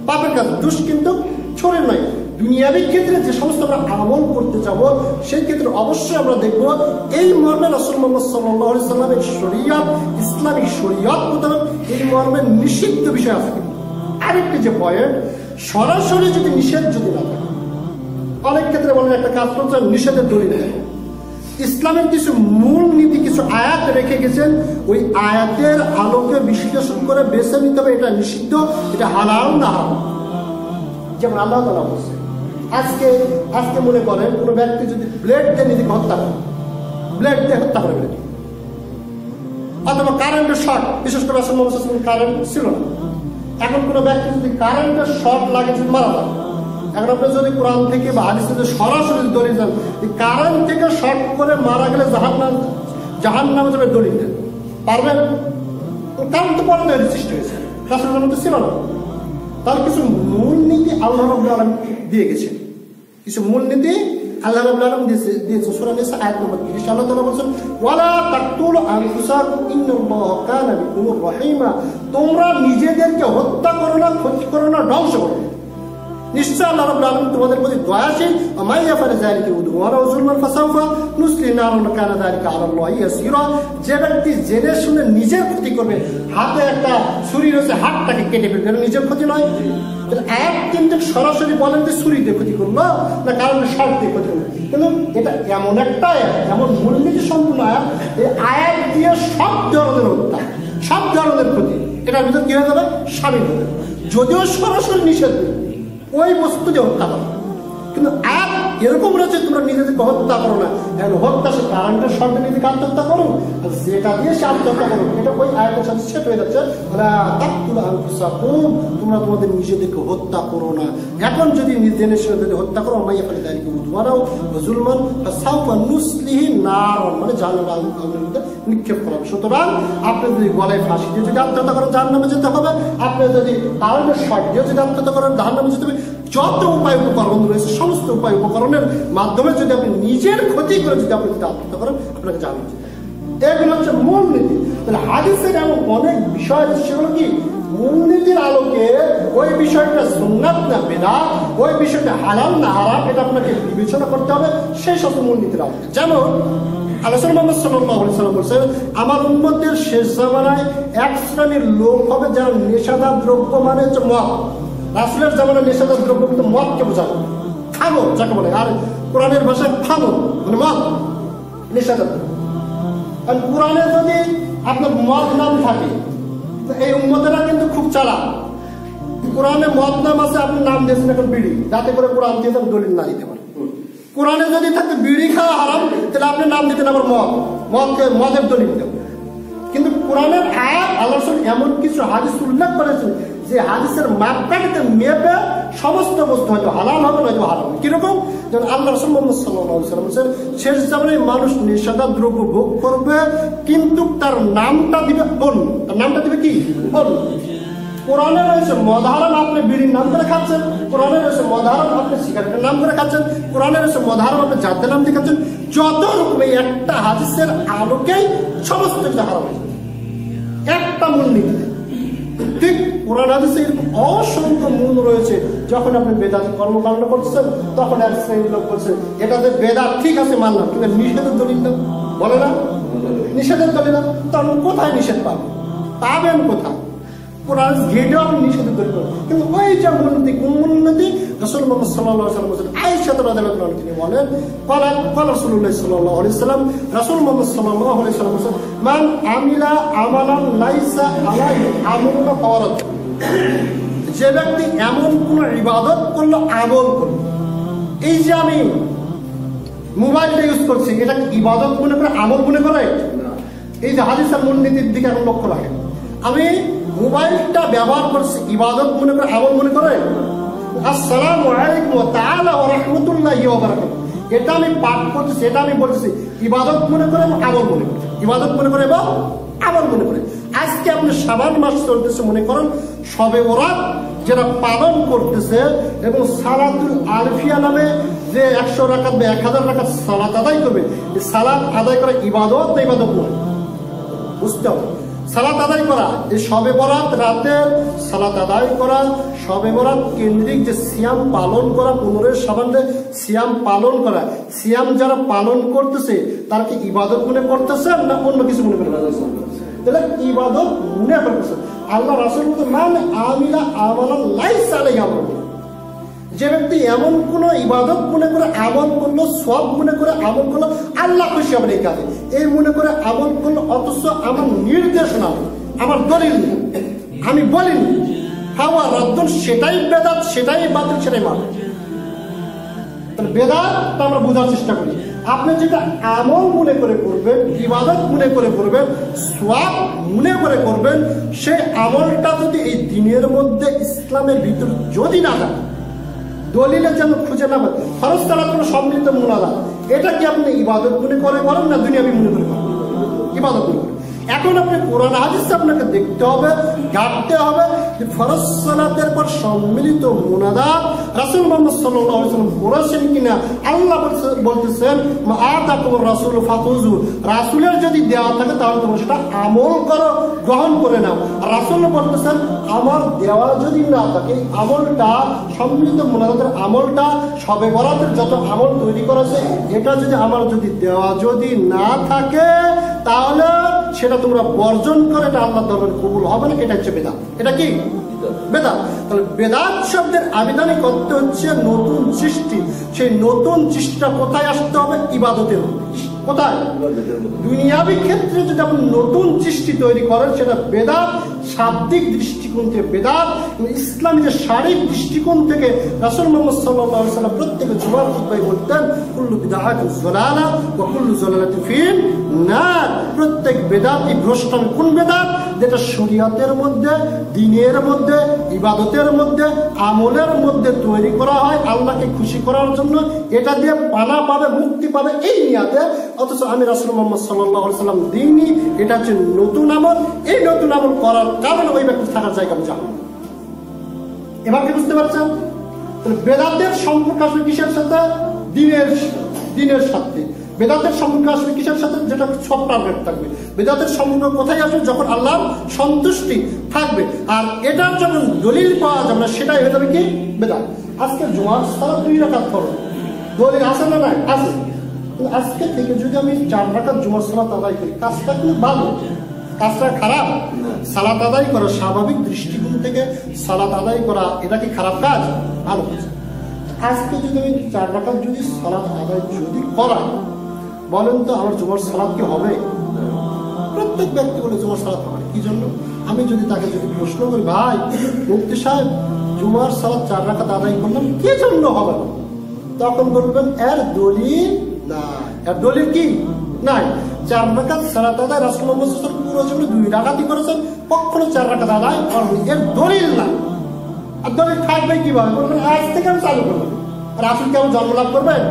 পাপের কাজ। দোষ কিন্তু ছড়ের নয়। দুনিয়াবী ক্ষেত্রে যে সমস্ত আমরা আমল করতে যাব, সেই ক্ষেত্রে অবশ্যই আমরা দেখব এই মর্মে রাসূল মুহাম্মদ সাল্লাল্লাহু আলাইহি সাল্লামের শরীয়ত, ইসলামিক শরীয়ত মোতাবেক এই মর্মে নিষিদ্ধ বিষয় আছে। আরেকটি যে পয়েন্ট, সরাসরি যদি নিষেধ যদি না থাকে, অনেক ক্ষেত্রে বলেন একটা কাজ করছে নিষেধের দলিল নেই। ইসলামের কিছু মূল নীতি, কিছু আয়াত রেখে গেছেন, ওই আয়াতের আলোকে বিশ্লেষণ করে বেছে নিতে হবে এটা নিষিদ্ধ, এটা হালাল না হারাম। যেমন আল্লাহ তাআলা বলছে, আজকে মনে করেন কোনো ব্যক্তি যদি ব্লেড দিয়ে নিজেকে হত্যা করে, ব্লেড দিয়ে হত্যা করে, অথবা কারেন্টের শর্ট, বিশেষ করে রাসূল মুহাম্মদ সাল্লাল্লাহু আলাইহি ওয়াসাল্লাম কারেন্ট ছিল না, এখন কোনো ব্যক্তি যদি কারেন্টের শর্ট লাগে মারা যায়, এখন আপনি যদি কোরআন থেকে বা হাদিস থেকে সরাসরি দলিল দেন, কারেন্ট থেকে শর্ট করে মারা গেলে জাহান্নামে যাবে দলিল দেন, পারবেন? কারণ তো পরে সৃষ্টি হয়েছে, রাসূলের মধ্যে ছিল না। তার কিছু মূলনীতি আল্লাহ রাব্বুল আলামিন দিয়ে গেছেন, কিছু মূলনীতি আল্লাহ রাব্বুল আলামিন দিয়েছেন। সূরা নিসা আয়াত নম্বর 30 আল্লাহ তাআলা বলেন, ওয়ালা তাকতুলু আনফুসাকুম ইন্নাল্লাহা কানা বিকুম রহিমা, তোমরা নিজেদেরকে হত্যা করো না, ক্ষতি করো না, ধ্বংস করো না, নিশ্চয় আল্লাহ রাব্বুল আলামিন তোমাদের প্রতি দয়াশীল। ওয়া ইয়াফআলু যালিকা উদওয়ানা ওয়া যুলমান ফাসাউফা নুসলিহি নারান কানা যালিকা আলাল্লাহি ইয়াসীরা, যে ব্যক্তি জেনে শুনে নিজের ক্ষতি করবে, হাতে একটা ছুরি রয়েছে হাতটাকে কেটে ফেলবে, এটা নিজের ক্ষতি নয়? আয়াত কিন্তু সরাসরি বলেন যে ছুরি দিয়ে ক্ষতি করলো না কারণে শর্ট দিয়ে ক্ষতি করলো, কিন্তু এটা এমন একটা আয়াত, এমন মূলনীতি সম্পূর্ণ আয়াত, এই আয়াত দিয়ে সব ধরনের হত্যা, সব ধরনের ক্ষতি এটার ভিতরে কি হয়ে যাবে? শামিল হবে। যদিও সরাসরি নিষেধ ওই বস্তু দিয়ে হত্যা করো, কিন্তু আয়াত এরকম রয়েছে তোমরা নিজেদেরকে হত্যা করো না। এখন হত্যা সে কারেন্টের শর্টে নিজেকে আত্মহত্যা করো, যেটা দিয়ে সে আত্মহত্যা করো, এটা ওই আয়াতের সাথে সেট হয়ে যাচ্ছে। তোমরা তোমাদের নিজেদেরকে হত্যা করো না। এখন যদি নিজেদের যদি হত্যা করো, মানে জাহান্নামে নিক্ষেপ করা হবে। সুতরাং আপনি যদি গলায় ফাঁসি দিয়ে যদি আত্মহত্যা করেন জাহান্নামে যেতে হবে, আপনি যদি কারেন্টের শর্ট দিয়ে যদি আত্মহত্যা করেন জাহান্নামে যেতে হবে। যত উপায় উপকরণ রয়েছে সমস্ত উপায় উপকরণের মাধ্যমে যদি আপনি নিজের ক্ষতি করে যদি আপনি যদি আত্মহত্যা করেন, আপনাকে জাহান্নামে যেতে হবে। এগুলো হচ্ছে মূলনীতি। তাহলে হাদিসের এমন অনেক বিষয় আছে, সেগুলো কি মূলনীতির আলোকে ওই বিষয়টা সুন্নাত না বিদআত, ওই বিষয়টা হালাল না হারাম, এটা আপনাকে বিবেচনা করতে হবে সেই সব মূলনীতির আলোকে। যেমন রাসূল মুহাম্মদ সাল্লাল্লাহু আলাইহি ওয়াসাল্লাম বলেছেন, আমার উম্মতের শেষ জামানায় এক শ্রেণীর লোক হবে যারা নেশাদার দ্রব্য মানে হচ্ছে মদ। রাসূলের জামানায় নেশাদার দ্রব্য কিন্তু মদকে বোঝায়, খামর যাকে বলে, আর কোরআনের ভাষায় খামর মানে মদ, নেশাদার। আর কোরআনে যদি আপনার মদ নাম থাকে, এই উম্মতেরা কিন্তু খুব চালাক। কোরআনে মদ নাম আছে, আপনি নাম দিয়েছেন এখন বিড়ি, যাতে করে কোরআন দিয়ে দলিল না দিতে পারে। কোরআনে যদি থাকে বিড়ি খাওয়া হারাম, তাহলে আপনি নাম দিতেন আবার মদের দলিল দেবেন। কিন্তু কোরআনের আয়াত আল্লাহ রাসূল এমন কিছু হাদিস উল্লেখ করেছেন যে হাদিসের মাপকাঠিতে মেপে সমস্ত বস্তু হয়তো হালাল হবে নয়তো হারাম। কিরকম? যেমন আল্লাহ রাসূল মুহাম্মদ সাল্লাল্লাহু আলাইহি ওয়াসাল্লাম বলেছেন, শেষ জামানায় মানুষ নেশাদার দ্রব্য ভোগ করবে, কিন্তু তার নামটা দিবে অন্য। তার নামটা দিবে কি? অন্য। কোরআনে রয়েছে মদ হারাম, আপনি বিড়ির নাম করে খাচ্ছেন। কোরআনে রয়েছে মদ হারাম, আপনি সিগারেটের নাম করে খাচ্ছেন। কোরআনে রয়েছে মদ হারাম, আপনি জাতের নাম দিয়ে খাচ্ছেন। যত রকম এই একটা হাদিসের আলোকেই সমস্ত কিছু হারাম হয়ে যাবে, একটা মূলনীতি। ঠিক কোরআন হাদিসে এরকম অসংখ্য মূল রয়েছে। যখন আপনি বেদাত কর্মকাণ্ড করছেন, তখন এক শ্রেণীর লোক বলছে এটাতে বেদাত ঠিক আছে মানলাম, কিন্তু নিষেধের দলিল না, বলে না নিষেধের দলিল না। তখন কোথায় নিষেধ পাবেন কোথায়? কোরআন ঘেটেও আপনি নিষেধের দলিল পাবেন। কিন্তু ওই যে মূলনীতি, কোন মূলনীতি? রাসূল মুহাম্মদ সাল্লাল্লাহু আলাইহি ওয়াসাল্লাম বলেন, আয়েশা রাদিয়াল্লাহু আনহা তিনি বলেন, ক্বালা রাসূলুল্লাহ সাল্লাল্লাহু আলাইহি ওয়াসাল্লাম, রাসূল মুহাম্মদ সাল্লাল্লাহু আলাইহি ওয়াসাল্লাম বলেন, মান আমিলা আমালান লাইসা আলাইহি আমরুন ফাওয়ারাত, যে ব্যক্তি এমন কোন ইবাদত করলো, আমল করলো, এই যে আমি মোবাইলটা ইউজ করছি, এটা কি ইবাদত মনে করে, আমল মনে করে? এই যে হাদিসের মূলনীতির দিকে এখন লক্ষ্য রাখেন, আমি মোবাইলটা ব্যবহার করছি, ইবাদত মনে করে, আমল মনে করে? আসসালামু আলাইকুম ওয়া তাআলা ওয়া রাহমাতুল্লাহি ওয়া বারাকাতুহু, এটা আমি পাঠ করতেছি, এটা আমি বলতেছি, ইবাদত মনে করে এবং আমল মনে করে, ইবাদত মনে করে এবং আমল মনে করে। আজকে আপনি শাবান মাস চলতেছে, মনে করেন শবে বরাত, যারা পালন করতেছে এবং সালাতুল আলফিয়া নামে যে 100 রাকাত বা 1000 রাকাত সালাত আদায় করবে, এই সালাত আদায় করা ইবাদত না ইবাদত নয়, বুঝতে হবে। সালাত আদায় করা, এই শবে বরাত রাতের সালাত আদায় করা, শবে বরাত কেন্দ্রিক যে সিয়াম পালন করা, 15 শাবানে সিয়াম পালন করা, সিয়াম যারা পালন করতেছে তারা কি ইবাদত মনে করতেছে না অন্য কিছু মনে করে? তাহলে ইবাদত মনে করতেছে। আল্লাহ রাসূল বলতে মান আমিলা আমালান লাইসা আলাইহি আমরুন, যে ব্যক্তি এমন কোন ইবাদত মনে করে আমল করলো, সব মনে করে আমল করলো, আল্লাহ খুশি হবে এই কাজে, এই মনে করে আমল করলো, অথচ আমার নির্দেশনা, আমার দলিল নেই, আমি বলিনি, হাওয়া রাদ্দুন, সেটাই বেদাত, সেটাই বাতিল, সেটাই মানা। তাহলে বেদাতটা আমরা বোঝার চেষ্টা করি। আপনি যেটা আমল মনে করে করবেন, ইবাদত মনে করে করবেন, সওয়াব মনে করে করবেন, সেই আমলটা যদি এই দিনের মধ্যে ইসলামের ভিতরে যদি না থাকে, দলিলের জন্য খুঁজে না পায়, ফরজ সালাত কোনো সম্মিলিত মুনাজাত, এটা কি আপনি ইবাদত মনে করে করেন না দুনিয়াবি মনে করে করেন? ইবাদত মনে করেন। এখন আপনি কোরআন হাদিস আপনাকে দেখতে হবে, ঘাটতে হবে যে ফরজ সালাতের পর সম্মিলিত মুনাজাত রাসূল মুহাম্মদ সাল্লাল্লাহু আলাইহি ওয়াসাল্লাম বলেছেন কিনা। আল্লাহ বলতেছেন মা আতাকুর রাসূল ফাখুযু, রাসূলের যদি দেওয়া থাকে তাহলে তোমরা সেটা আমল করো, গ্রহণ করে নাও। রাসূল বলতেছেন আমার দেওয়া যদি না থাকে, আমলটা সম্মিলিত মুনাজাতের আমলটা, শবে বরাতের যত আমল তৈরি করেছে, এটা যদি আমার যদি দেওয়া যদি না থাকে তাহলে সেটা তোমরা বর্জন করে, এটা আল্লাহর দরবারে কবুল হবে না। এটা হচ্ছে বেদাত। এটা কি বেদাত? তাহলে বেদাত শব্দের আবিধানিক অর্থ হচ্ছে নতুন সৃষ্টি। সেই নতুন সৃষ্টিটা কোথায় আসতে হবে? ইবাদতের মধ্যে। কোথায়? দুনিয়াবি ক্ষেত্রে যদি আপনি নতুন সৃষ্টি তৈরি করেন সেটা বেদাত, শাব্দিক দৃষ্টিকোণ থেকে বেদাত। ইসলামী যে শারীরিক দৃষ্টিকোণ থেকে রাসূল মুহাম্মদ সাল্লাল্লাহু আলাইহি ওয়াসাল্লাম প্রত্যেক জুমার খুতবায় বলতেন কুল্লু বিদআতিন যালালা ওয়া কুল্লু যালালাতিন ফিন নার। প্রত্যেক বেদাতই ভ্রষ্টামি। কোন বেদাত? যেটা শরীয়তের মধ্যে, দ্বীনের মধ্যে, ইবাদতের মধ্যে, আমলের মধ্যে তৈরি করা হয় আল্লাহকে খুশি করার জন্য, এটা দিয়ে পানা পাবে, মুক্তি পাবে এই নিয়াতে, অথচ আমি রাসূল মুহাম্মদ সাল্লাল্লাহু আলাইহি ওয়াসাল্লাম দিইনি। এটা হচ্ছে নতুন আমল। এই নতুন আমল করার কারণে ওই ব্যক্তি থাকার জায়গা আমি জানি। এবার কি বুঝতে পারছেন? বেদাতের সম্পর্ক আসবে কিসের সাথে? দিনের সাথে। বেদাতের সম্পর্ক আসবে কিসের সাথে? যেটা সব পারফেক্ট থাকবে। বেদাতের সম্পর্ক কোথায় আসবে? যখন আল্লাহর সন্তুষ্টি থাকবে। আর এটার যখন দলিল পাওয়া যাবে না, সেটাই হয়ে যাবে কি? বেদাত। আজকে জুমার সালাত 2 রাকাত ফরজ, দলিল আছে না নাই? আছে। আজকে থেকে যদি আমি 4 রাকাত জুমার সালাত আদায় করি, কাজটা কিন্তু ভালো, কাজটা খারাপ? সালাত আদায় করা, স্বাভাবিক দৃষ্টিকোণ থেকে সালাত আদায় করা, এটা কি খারাপ কাজ? ভালো কাজ। আজকে যদি আমি 4 রাকাত যদি সালাত আদায় যদি করাই, বলেন তো আমার জুমার সালাত কি হবে? প্রত্যেক ব্যক্তি বলে জুমার সালাত হবে। কি জন্য? আমি যদি তাকে যদি প্রশ্ন করি, ভাই মুফতি সাহেব জুমার সালাত 4 রাকাত আদায় করলাম, কি জন্য হবে না? তখন বলবেন এর দলিল নাই। এর দলিল কি নাই? 4 রাকাত সালাত আদায় রাসূল মুহাম্মদ সাল্লাল্লাহু আলাইহি ওয়াসাল্লাম পুরো জীবনে 2 রাকাতই করেছেন, কখনো 4 রাকাত আদায় করেননি। এর দলিল নাই। আর দলিল থাকবে কিভাবে? বলবেন আজ থেকে আমি চালু করবো। রাসূল কেমন জন্ম লাভ করবেন?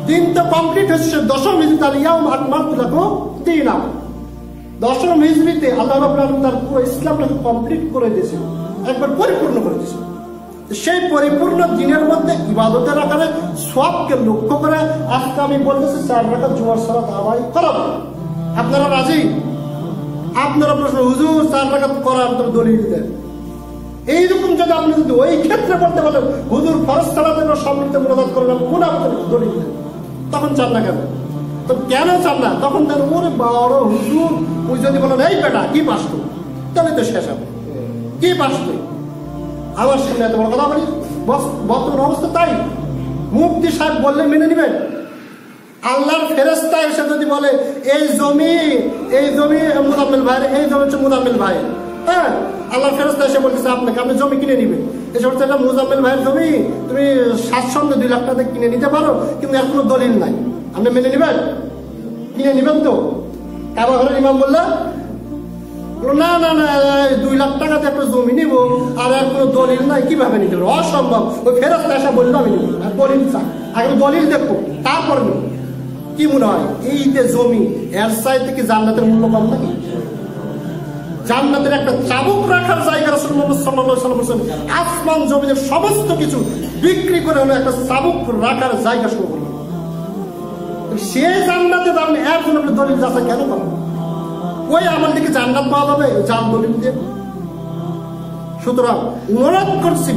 দিন তো কমপ্লিট হচ্ছে 10ম হিজরিতে, ইয়াউম আকমালতু লাকুম দীনাকুম। 10ম হিজরিতে আল্লাহ রাব্বুল আলামিন তার পুরো ইসলামটাকে কমপ্লিট করে দিয়েছেন, একবার পরিপূর্ণ করে দিয়েছেন। সেই পরিপূর্ণ দিনের মধ্যে ইবাদতের আকারে সওয়াবকে লক্ষ্য করে আজকে আমি বলতেছি 4 রাকাত জুমার সালাত আদায় করাবো। আপনারা রাজি? আপনারা প্রশ্ন, হুজুর 4 রাকাত করার তো দলিল দেন। এইরকম যদি আপনি যদি ওই ক্ষেত্রে বলতে বলেন হুজুর ফরজ সালাতের সম্মিলিত মুনাজাত করলাম, কোন আপনার দলিল দেন? তখন চান না কেন? তো কেন চান না? তখন দেন ওরে বড় হুজুর, ওই যদি বলেন এই বেটা কি পাস তুই, তাহলে তো শেষ হবে। কি পাস তুই? আমার সামনে এত বড় কথা বলি? বর্তমান অবস্থা তাই। মুফতি সাহেব বললে মেনে নিবেন? আল্লাহর ফেরেশতা এসে যদি বলে এই জমি মুজাম্মিল ভাই, এই জমি হচ্ছে মুজাম্মিল ভাই, হ্যাঁ, আল্লাহর ফেরেশতা এসে বলতেছে আপনাকে, আপনি জমি কিনে নিবেন। এসে বলছে এটা মুজাম্মিল ভাইয়ের জমি, তুমি স্বাচ্ছন্দ্যে 2 লাখ টাকা কিনে নিতে পারো, কিন্তু এর কোনো দলিল নাই। আপনি মেনে নিবেন? কিনে নিবেন তো? কাবা ঘরের ইমাম বললে না না না 2 লাখ টাকাতে একটা জমি নিব আর এর কোনো দলিল নাই, কিভাবে নিতে পারবো? অসম্ভব। ওই ফেরেশতা এসে বললো আমি নিব, আর দলিল চাই, আগে দলিল দেখবো তারপর নিব। কি মনে হয় এই যে জমি, এর চাইতে কি জান্নাতের মূল্য কম নাকি? জান্নাতের একটা চাবুক রাখার জায়গা রাসূলুল্লাহ সাল্লাল্লাহু আলাইহি ওয়াসাল্লাম বলেছেন, আসমান জমিনের সমস্ত কিছু বিক্রি করে হলো একটা চাবুক রাখার জায়গা শুরু করলো। সে জান্নাতে আপনি এর জন্য আপনি দলিল যাচাই কেন করেন? ওই আমার দিকে জান্নাত পাওয়া যাবে জান দলিল দিয়ে? সুতরাং অনুরোধ করছি,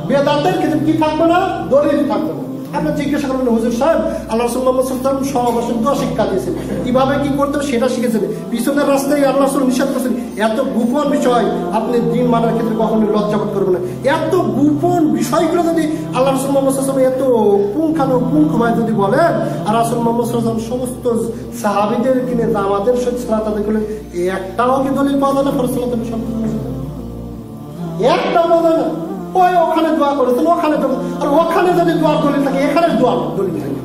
বেদাতের ক্ষেত্রে কি থাকবে না? দলিল থাকবে না। আপনি জিজ্ঞাসা করবেন, হুজুর সাহেব আল্লাহ রাসূলুল্লাহ সাল্লাল্লাহু আলাইহি ওয়াসাল্লাম সহবাসের দোয়া শিক্ষা দিয়েছেন, কিভাবে কি করতে হবে সেটা শিখেছেন, পিছনের রাস্তায় আল্লাহ রাসূল নিষেধ করেছেন, এত গোপন বিষয় আপনি দিন মানার ক্ষেত্রে কখনো লজ্জাবোধ করবেন না। এত গোপন বিষয়গুলো যদি আল্লাহ রাসূল মুহাম্মদ সাল্লাল্লাহু আলাইহি ওয়াসাল্লাম এত পুঙ্খানুপুঙ্খভাবে যদি বলেন, আর রাসূল মুহাম্মদ সাল্লাল্লাহু আলাইহি ওয়াসাল্লাম সমস্ত সাহাবীদের কিনে জামাতের সাথে সালাত আদায় করলেন, একটাও কি দলিল পাওয়া যায় না? ফরজ সালাতের একটাও পাওয়া যায় না। ওই ওখানে দোয়া করেছেন, ওখানে আর ওখানে যদি দোয়ার দলিল থাকে, এখানে দোয়ার দলিল থাকে।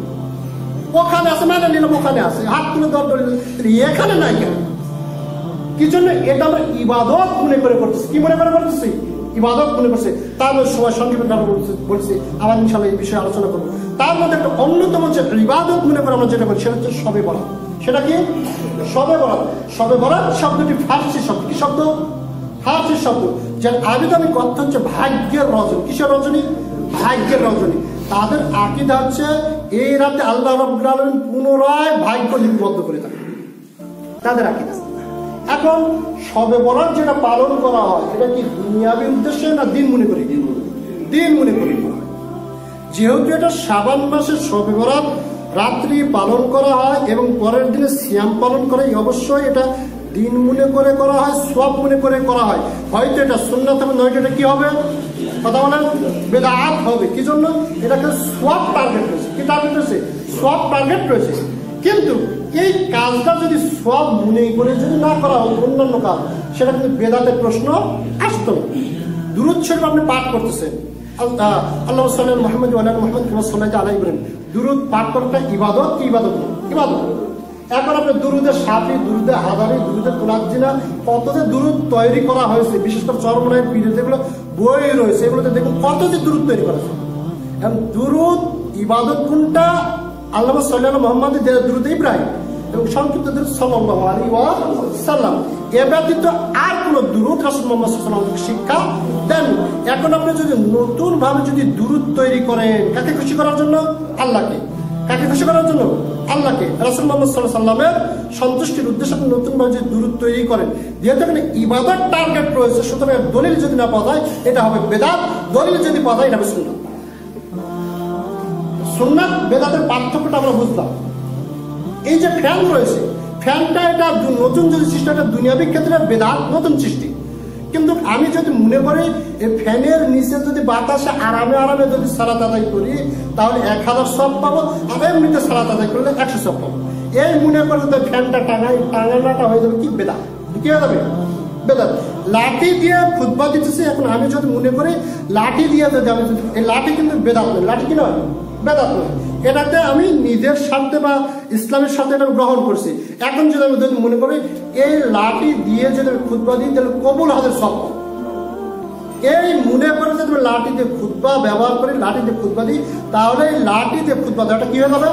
ওখানে আছে মানে নিলাম, ওখানে আছে হাত তুলে দোয়ার দলিল, এখানে নাই কেন? কি জন্য? এটা আমরা ইবাদত মনে করে করতেছি। কি মনে করে করতেছি? ইবাদত মনে করছে। তার মধ্যে সময় সংক্ষেপে বলছি, আবার ইনশাআল্লাহ এই বিষয়ে আলোচনা করবো। তার মধ্যে একটা অন্যতম যে ইবাদত মনে করে আমরা যেটা করি সেটা হচ্ছে শবে বরাত। সেটা কি? শবে বরাত। শবে বরাত শব্দটি ফার্সি শব্দ। কি শব্দ? ফার্সি শব্দ, যার আবিধানিক অর্থ হচ্ছে ভাগ্যের রজনী। কিসের রজনী? ভাগ্যের রজনী। তাদের আকীদা হচ্ছে এই রাতে আল্লাহ রাব্বুল আলামিন পুনরায় ভাগ্য লিপিবদ্ধ করে থাকে, তাদের আকীদা। এখন শবে বরাত যেটা পালন করা হয়, এটা কি দুনিয়াবী উদ্দেশ্যে না দিন মনে করি? দিন মনে করি। যেহেতু এটা শাবান মাসের শবে বরাত রাত্রি পালন করা হয় এবং পরের দিনে সিয়াম পালন করে, অবশ্যই এটা দিন মনে করে করা হয়, সওয়াব মনে করে করা হয়। হয়তো এটা সুন্নাত হবে, নয়তো এটা কি হবে? কথা বলেন, বিদআত হবে। কি জন্য? এটাকে সওয়াব টার্গেট রয়েছে। কি টার্গেট রয়েছে? সওয়াব টার্গেট রয়েছে। কিন্তু এই কাজটা যদি সওয়াব মনে করে যদি না করা হয় অন্যান্য কাজ, সেটা কিন্তু বেদাতের প্রশ্ন আসতো না। দুরূদ শরীফ আপনি পাঠ করতেছেন, আল্লাহু সাল্লি আলা মুহাম্মাদ ওয়া আলা মুহাম্মাদ কামা সাল্লাইতা আলা ইব্রাহিম, দুরূদ পাঠ করাটা ইবাদত। কি ইবাদত? ইবাদত। এখন আপনি দুরুদের সাফি, দুরুদে হাজারি, দুরুদে কুলাজ্জিনা, কত যে দুরুদ তৈরি করা হয়েছে, বিশেষ করে চরমনায় পীরের যেগুলো বই রয়েছে, এগুলোতে দেখুন কত যে দুরুদ তৈরি করা হয়েছে। এখন দুরুদ ইবাদত কোনটা? আল্লাহু সাল্লি আলা মুহাম্মাদ দুরুদ ইব্রাহিম এবং সংক্ষিপ্ত দুরুদ সাল্লাল্লাহু আলাইহি ওয়াসাল্লাম। এ ব্যতীত আর কোন দুরুদ রাসূল মুহাম্মদ সাল্লাল্লাহু আলাইহি ওয়াসাল্লাম শিক্ষা দেন। এখন আপনি যদি নতুন ভাবে যদি দুরুদ তৈরি করেন, কাকে খুশি করার জন্য? আল্লাহকে। কাকে খুশি করার জন্য? আল্লাহকে। রাসূল মুহাম্মদ সাল্লাল্লাহু আলাইহি ওয়াসাল্লামের সন্তুষ্টির উদ্দেশ্যে আপনি নতুন ভাবে যদি দুরুদ তৈরি করেন, যেহেতু এখানে ইবাদত টার্গেট রয়েছে, সুতরাং দলিল যদি না পাওয়া যায় এটা হবে বেদাত, দলিল যদি পাওয়া যায় এটা হবে সুন্নাত। সুন্নাত বেদাতের পার্থক্যটা আমরা বুঝলাম। এই যে ফ্যান রয়েছে, ফ্যানটা এটা নতুন যদি সৃষ্টি, এটা দুনিয়াবি ক্ষেত্রে বেদাত, নতুন সৃষ্টি। কিন্তু আমি যদি মনে করি এই ফ্যানের নিচে যদি বাতাসে আরামে আরামে যদি সালাত আদায় করি, তাহলে 1000 সওয়াব পাবো, আর এমনিতে সালাত আদায় করলে 100 সওয়াব পাবো। এই মনে করে যদি ফ্যানটা টাঙানোটা হয়ে যাবে কি? বেদাত। কি হয়ে যাবে? বেদাত। লাঠি দিয়ে খুতবা দিতেছি, এখন আমি যদি মনে করি লাঠি দিয়ে যদি আমি, এই লাঠি কিন্তু বেদাত নয়। লাঠি কি নয়? বেদাত নয়। এটাতে আমি নিজের স্বার্থে বা ইসলামের সাথে এটা গ্রহণ করছি। এখন যদি আমি যদি মনে করি এই লাঠি দিয়ে যদি খুতবা দিই, তাহলে কবুল হাজার সওয়াব। এই মনে করে যদি লাঠি দিয়ে খুতবা ব্যবহার করি, লাঠি দিয়ে খুতবা দিই, তাহলে এই লাঠি দিয়ে খুতবা দেওয়াটা কি হয়ে যাবে?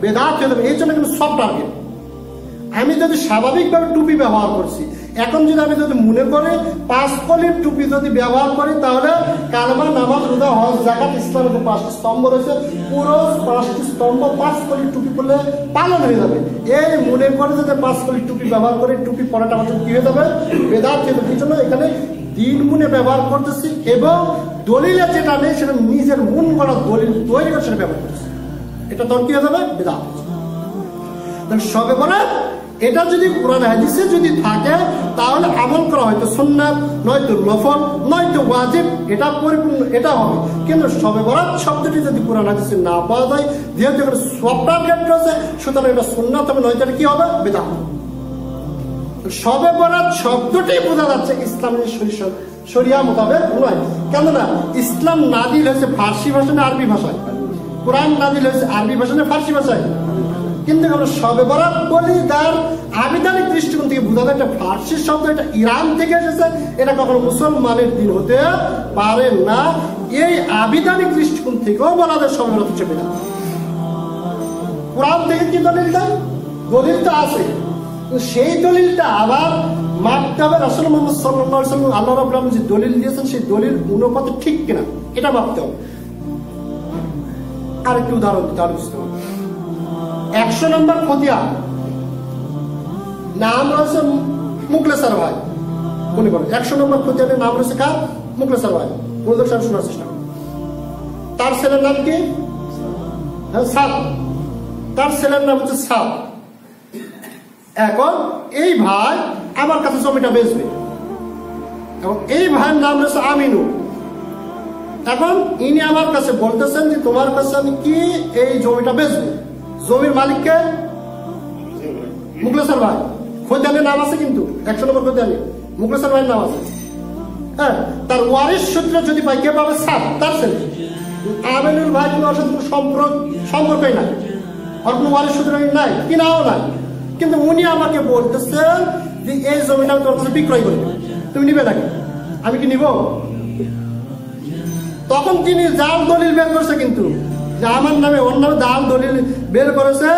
বেদাত হয়ে যাবে। এই জন্য কিন্তু সব টার্গেট। আমি যদি স্বাভাবিকভাবে টুপি ব্যবহার করছি, এখন যদি আমি যদি মনে করি 5 কলির টুপি যদি ব্যবহার করি, তাহলে কালমা, নামাজ, রোজা, হজ, যাকাত, ইসলামের যে 5টি স্তম্ভ রয়েছে, পুরো 5টি স্তম্ভ 5 কলির টুপি পরলে পালন হয়ে যাবে। এই মনে করে যদি 5 কলির টুপি ব্যবহার করে টুপি পরাটা আমাদের কি হয়ে যাবে? বেদাত হয়ে যাবে। এই জন্য এখানে দিন মনে ব্যবহার করতেছি এবং দলিলে যেটা নেই সেটা নিজের মন করা দলিল তৈরি করে সেটা ব্যবহার করতেছি, এটা তখন কি হয়ে যাবে? বেদাত। শবে বরাত এটা যদি কোরআন হাদিসে যদি থাকে, তাহলে আমল করা হয়তো সুন্নাত, নয়তো নফল, নয়তো ওয়াজিব, এটা পরিপূর্ণ, এটা হবে। কিন্তু শবে বরাত শব্দটি যদি কোরআন হাদিসে না পাওয়া যায়, যেহেতু এখানে সব টার্গেট রয়েছে, সুতরাং এটা সুন্নাত হবে, নয়তো এটা কি হবে? বেদাত। শবে বরাত শব্দটি বোঝা যাচ্ছে ইসলামের শরিয়া মোতাবেক নয়। কেননা ইসলাম নাজিল হয়েছে ফার্সি ভাষা না আরবি ভাষায়? কোরআন নাজিল হয়েছে আরবি ভাষা না ফার্সি ভাষায়? কিন্তু আমরা শবে বরাত বলি, তার আবিধানিক দৃষ্টিকোণ থেকে বোঝা যায় এটা ফার্সি শব্দ, এটা ইরান থেকে এসেছে, এটা কখনো মুসলমানের দিন হতে পারে না। এই আবিধানিক দৃষ্টিকোণ থেকেও বলা যায় শবে বরাত হচ্ছে বেদাত। কোরআন থেকে কি দলিল দেয়? দলিলটা আছে, সেই দলিলটা আবার মাপতে হবে রাসূল মুহাম্মদ সাল্লাল্লাহু আলাইহি ওয়াসাল্লাম আল্লাহ রাব্বুল আলামিন যে দলিল দিয়েছেন সেই দলিল অনুপাত ঠিক কিনা এটা মাপতে হবে। আরেকটি উদাহরণ দিতে হবে, 100 নম্বর খতিয়া, নাম রয়েছে মুখলেসার ভাই, মনে করেন 100 নম্বর খতিয়ানের নাম রয়েছে কার? মুখলেসার ভাই। বলতে সাহেব শোনার চেষ্টা করুন। তার ছেলের নাম কি? সাদ। তার ছেলের নাম হচ্ছে সাদ। এখন এই ভাই আমার কাছে জমিটা বেচবে, এবং এই ভাইয়ের নাম রয়েছে আমিনু। এখন ইনি আমার কাছে বলতেছেন যে তোমার কাছে আমি কি এই জমিটা বেচবো। জমির মালিককে? মুখলেসার ভাই। খতিয়ানের নাম আছে কিন্তু 100 নম্বর খতিয়ানে মুখলেসার ভাইয়ের নাম আছে। হ্যাঁ, তার ওয়ারিশ সূত্র যদি পাই কে পাবে? সাদ, তার ছেলে। আমিনুল ভাই কোনো সম্পর্কই নাই, আর কোনো ওয়ারিশ সূত্র নাই, কিনাও নাই। কিন্তু উনি আমাকে বলতেছেন যে এই জমিটা আমি তোর কাছে বিক্রয় করবো, তুমি নিবে নাকি? আমি কি নিব? তখন তিনি জাল দলিল বের করেছে, কিন্তু যে আমার নামে ওর নামে জাল দলিল বের করেছে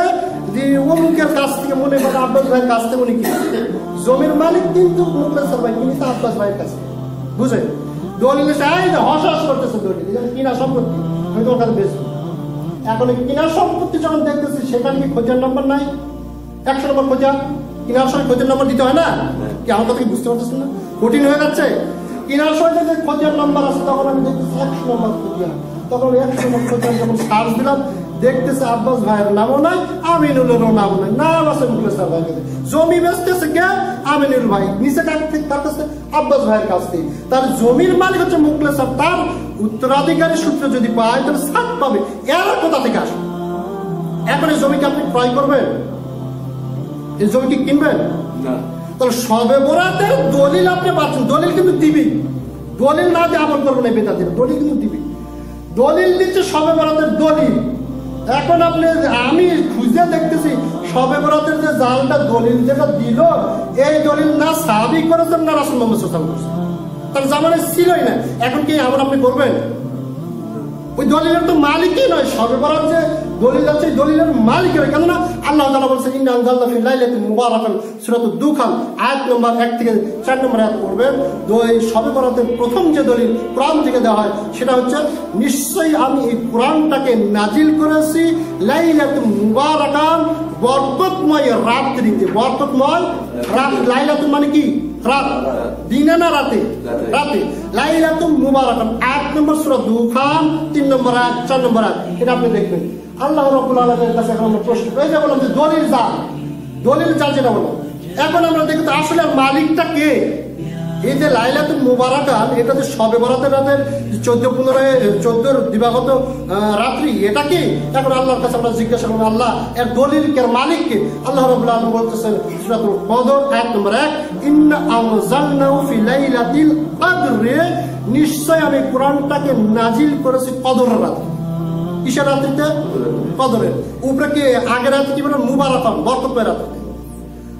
যে অমুকের কাছ থেকে, মনে করে আব্বাস ভাইয়ের কাছ থেকে উনি কিনেছে। জমির মালিক কিন্তু মুখলেসার ভাই, কিনেছে আব্বাস ভাইয়ের কাছে। বুঝে দলিল হস হস করতেছে, দলিল কিনা সম্পত্তি আমি তোমার কাছে বেচবো। এখন কিনার সম্পত্তি যখন দেখতেছি সেখানে কি খোঁজার নম্বর নাই? 100 নম্বর খোঁজা, কিনার সময় খোঁজার নম্বর দিতে হয় না কি? আমার কথা কি বুঝতে পারতেছেন না? কঠিন হয়ে যাচ্ছে। কিনার সময় যে খোঁজার নম্বর আছে তখন আমি দেখতেছি 100 নম্বর খোঁজা। তখন 100 নম্বর খোঁজা যখন সার্চ দিলাম দেখতেছে আব্বাস ভাইয়ের নামও নাই, আমিনুলেরও নাম নাই, নাম আছে মুখলেসার ভাই। জমি বেচতেছে কে? আমিনুল ভাই। নিচে কার কাছে? আব্বাস ভাইয়ের কাছ থেকে। তার জমির মালিক হচ্ছে মুখলেসার, তার উত্তরাধিকারী সূত্র যদি পায় তাহলে সাত পাবে। এর কোথা থেকে আসে? এখন এই জমিকে আপনি ক্রয় করবেন? এই জমি কি কিনবেন? তাহলে সবে বরাতের দলিল আপনি পাচ্ছেন, দলিল কিন্তু দিবি। দলিল না দিয়ে আমল করবেন না বেদাতির, দলিল কিন্তু দিবি। দলিল দিচ্ছে সবে বরাতের দলিল। এখন আপনি, আমি খুঁজে দেখতেছি সবে বরাতের যে জালটা দলিল যেটা দিল, এই দলিল না সাহাবী করেছেন না রাসূল মুহাম্মদ সাল্লাল্লাহু আলাইহি ওয়াসাল্লাম করেছেন। তার জামানায় ছিলই না। এখন কি আমল আপনি করবেন? ওই দলিলের তো মালিকই নয়। সবে বরাত যে দলিল আছে দলিলের মালিক হয়, কেননা আল্লাহ তাআলা বলেছেন ইন্না আনজালনা ফি লাইলাতিন মুবারাকাতিন, সূরাতুদ দুখান আয়াত নম্বর 1 থেকে 4 নম্বর আয়াত পড়বেন। তো এই সবে বরাতের প্রথম যে দলিল কোরআন থেকে দেওয়া হয় সেটা হচ্ছে নিশ্চয়ই আমি এই কোরআনটাকে নাজিল করেছি লাইলাতুন মুবারাকান, বরকতময় রাত্রিতে। বরকতময় রাত, লাইলাতুন মানে কি? রাত। দিনে না রাতে? রাতে। লাইলাতুন মুবারাকান আয়াত নম্বর সূরা দুখান 3 নম্বর আয়াত 4 নম্বর আয়াত, এটা আপনি দেখবেন। আল্লাহ রাব্বুল আলামিনের কাছে এখন আমরা প্রশ্ন এই যে বললাম যে দলিল জাল, দলিল জাল যেটা বললাম, এখন আমরা দেখি তো আসলে মালিকটা কে? এই যে লাইলাতুল মুবারাকান, এটা যে সবে বরাতের রাতের 14-15 দিবাগত রাত্রি, এটা কি? এখন আল্লাহর কাছে আমরা জিজ্ঞাসা করব আল্লাহ এর দলিল কে, মালিক কে? আল্লাহ রাব্বুল আলামিন বলতেছেন সূরাতুল কদর আয়াত নম্বর 1, ইন্না আনজালনাহু ফি লাইলাতিল কদরে, নিশ্চয় আমি কোরআনটাকে নাজিল করেছি কদরের রাতে। কিসের রাত্রিতে? কদরের। উপরে কি আগের রাতে কি বলে? মুবারাকান, বরকতময় রাতে।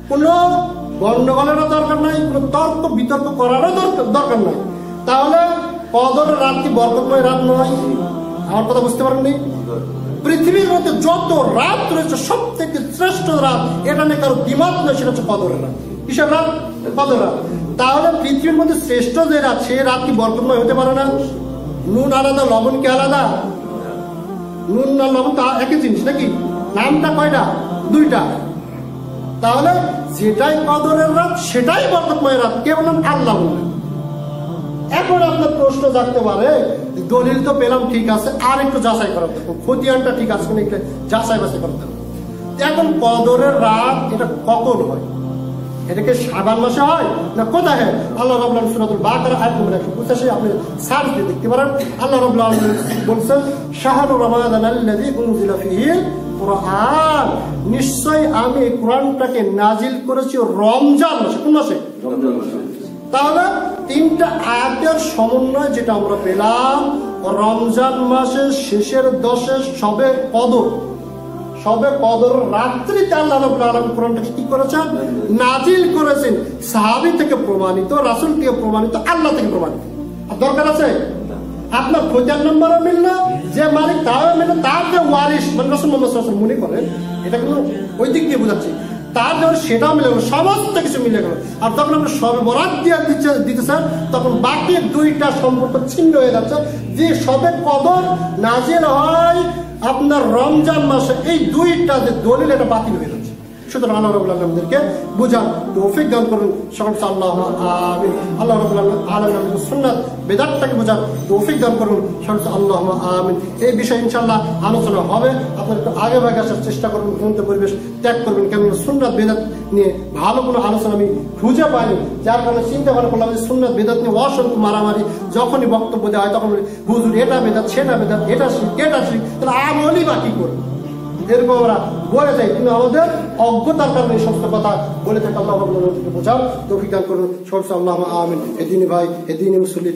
কোন গন্ডগোলেরও দরকার নাই, কোন তর্ক বিতর্ক করারও দরকার নাই। তাহলে কদরের রাত কি বরকতময় রাত নয়? আমার কথা বুঝতে পারেননি? পৃথিবীর মধ্যে যত রাত রয়েছে সব থেকে শ্রেষ্ঠ রাত, এটা নিয়ে কারো দ্বিমত নয়, সেটা হচ্ছে কদরের রাত। কিসের রাত? কদর রাত। তাহলে পৃথিবীর মধ্যে শ্রেষ্ঠ যে রাত, সেই রাত কি বরকতময় হতে পারে না? নুন আলাদা, লবণ কি আলাদা? নুন আর লবণ তো একই জিনিস নাকি? নামটা কয়টা? 2টা। তাহলে যেটাই কদরের রাত সেটাই বরকতময় রাত। কে বললেন? আল্লাহ বললেন। এখন আপনার প্রশ্ন জাগতে পারে, দলিল তো পেলাম ঠিক আছে, আর একটু যাচাই করা দরকার, খতিয়ানটা ঠিক আছে কিনা যাচাই বাছাই করতে হবে। এখন কদরের রাত এটা কখন হয়? এটাকে শাবান মাসে হয় না কোথায় হয়? আল্লাহ রাব্বুল আলামিন সূরাতুল বাকারা আয়াত নম্বর 185 আপনি সার্চ দিয়ে দেখতে পারেন। আল্লাহ রাব্বুল আলামিন বলেছেন শাহরু রমাদানাল্লাযী উনজিলা ফীহিল কুরআন, নিশ্চয় আমি এই কোরআনটাকে নাজিল করেছি রমজান মাসে। কোন মাসে? রমজান মাসে। তাহলে 3টা আয়াতের সমন্বয় যেটা আমরা পেলাম, রমজান মাসের শেষের 10-এ শবে কদর, শবে কদর রাত্রিতে আল্লাহ রাব্বুল আলামিন কোরআনটাকে কি করেছেন? নাজিল করেছেন। সাহাবী থেকে প্রমাণিত, রাসূল থেকে প্রমাণিত, আল্লাহ থেকে প্রমাণিত। আর দরকার আছে আপনার খতিয়ান নম্বরও মিলল, যে মালিক তাও মিলল, তার যে ওয়ারিশ মানে রাসূল মুহাম্মদ সাল্লাল্লাহু আলাইহি ওয়াসাল্লাম মনে করেন, এটা কিন্তু ওই দিক দিয়ে বোঝাচ্ছি, তার যখন সেটাও মিলে গেল, সমস্ত কিছু মিলে গেল, আর তখন আমরা সবে বরাত দিয়ে দিতেছেন, তখন বাকি দুইটা সম্পর্ক ছিন্ন হয়ে যাচ্ছে। যে সবে কদর নাজিল হয় আপনার রমজান মাসে, এই দুইটা যে দলিল এটা বাতিল হয়ে যাচ্ছে। সুতরাং আল্লাহ রাব্বুল আলামিন আমাদেরকে বুঝান, তৌফিক দান করুন। সকল আল্লাহুম্মা আমিন। আল্লাহ রাব্বুল আলামিন আমাদের সুন্নাত বেদাতটাকে বুঝান, তৌফিক দান করুন। সকল আল্লাহুম্মা আমিন। এই বিষয়ে ইনশাআল্লাহ আলোচনা হবে। আপনারা একটু আগে ভাগে আসার চেষ্টা করবেন, ভ্রান্ত পরিবেশ ত্যাগ করবেন। কেন সুন্নাত বেদাত নিয়ে ভালো কোনো আলোচনা আমি খুঁজে পাইনি, যার কারণে চিন্তা ভাবনা করলাম যে সুন্নাত বেদাত নিয়ে অসংখ্য মারামারি। যখনই বক্তব্য দেওয়া হয় তখন হুজুর এটা বেদাত, সেটা বেদাত, এটা শিখ, এটা শিখ, তাহলে আমলই বাকি করবে, এরকম আমরা বলে যাই। কিন্তু আমাদের অজ্ঞতার কারণে এই সমস্ত কথা বলে থাকে। আল্লাহ বোঝাও, তৌফিক দান করুন। সরসা আল্লাহ আমিন। এদিনই ভাই, এদিনই মুসলিম।